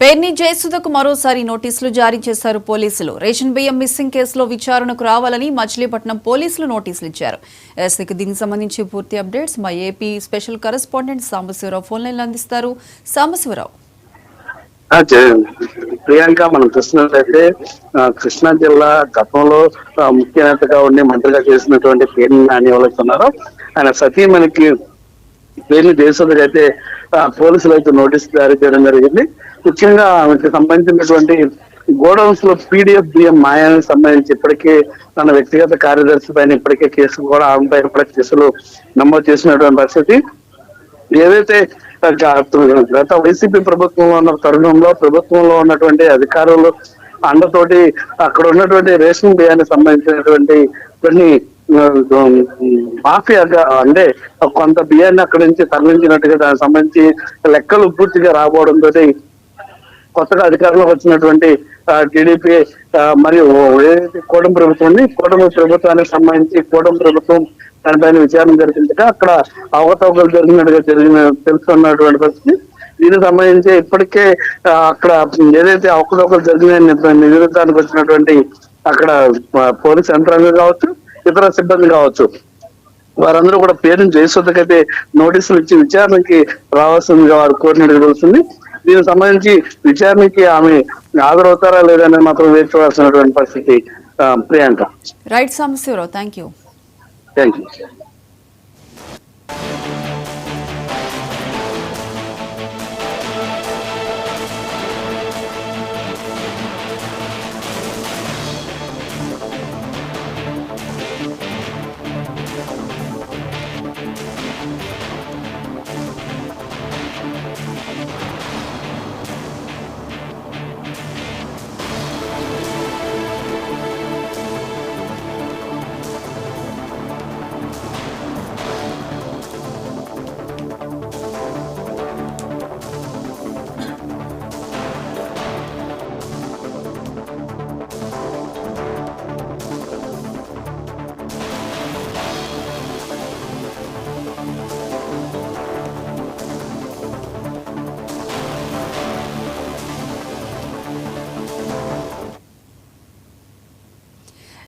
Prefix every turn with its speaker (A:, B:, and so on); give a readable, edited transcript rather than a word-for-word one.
A: పేర్ని జయసుధకు మరోసారి నోటీసులు జారీ చేశారు పోలీసులు. రేషన్ బియ్యం మిస్సింగ్ కేసులో విచారణకు రావాలని మచిలీపట్నం పోలీసులు నోటీసులు ఇచ్చారు. ఎస్సీకి దీనికి సంబంధించి పూర్తి అప్డేట్స్ మా AP special correspondent Sambasivarao phone లైన్లో అందిస్తారు. సాంబశివరావు.
B: ప్రియాంక, మనం చూసినట్లయితే కృష్ణా జిల్లా గతంలో ముఖ్య నేతగా ఉండి మంత్రిగా చేసినటువంటి పేర్ని నాని ఎవరైతే ఉన్నారో ఆయన సతీమణికి పేర్ని దేశంలో అయితే పోలీసులు అయితే నోటీస్ జారీ చేయడం జరిగింది. ముఖ్యంగా ఆమెకి సంబంధించినటువంటి గోడౌన్స్ లో పీడిఎఫ్ బియ్యం మాయానికి సంబంధించి ఇప్పటికే తన వ్యక్తిగత కార్యదర్శి పైన ఇప్పటికే కేసు కూడా ఆమె పైన కూడా కేసులు నమోదు చేసినటువంటి పరిస్థితి. ఏదైతే గత వైసీపీ ప్రభుత్వంలో ఉన్న తరుణంలో ప్రభుత్వంలో ఉన్నటువంటి అధికారులు అండతోటి అక్కడ ఉన్నటువంటి రేషన్ బియ్యానికి సంబంధించినటువంటి కొన్ని మాఫియాగా అంటే కొంత బియ్యాన్ని అక్కడి నుంచి తరలించినట్టుగా దానికి సంబంధించి లెక్కలు పూర్తిగా రాబోవడంతో కొత్తగా అధికారంలోకి వచ్చినటువంటి టీడీపీ మరియు ఏదైతే కూటమి ప్రభుత్వం ఉంది, కూటమి ప్రభుత్వానికి సంబంధించి కూటమి ప్రభుత్వం దానిపైన విచారణ జరిపించక అక్కడ అవకతవకలు జరిగినట్టుగా తెలుస్తున్నటువంటి పరిస్థితి. దీనికి సంబంధించి ఇప్పటికే అక్కడ ఏదైతే అవకతవకలు జరిగిన నివేదించడానికి వచ్చినటువంటి అక్కడ పోలీస్ యంత్రాంగం కావచ్చు, ఇతర సిబ్బంది కావచ్చు, వారందరూ కూడా పేరుని జయసుధకైతే నోటీసులు ఇచ్చి విచారణకి రావాల్సిందిగా వారు కోరినట్టు తెలుస్తుంది. దీనికి సంబంధించి విచారణకి ఆమె హాజరవుతారా లేదని మాత్రం వేచి చూడాల్సినటువంటి పరిస్థితి. Priyanka.
A: Right Sambasivarao, thank you.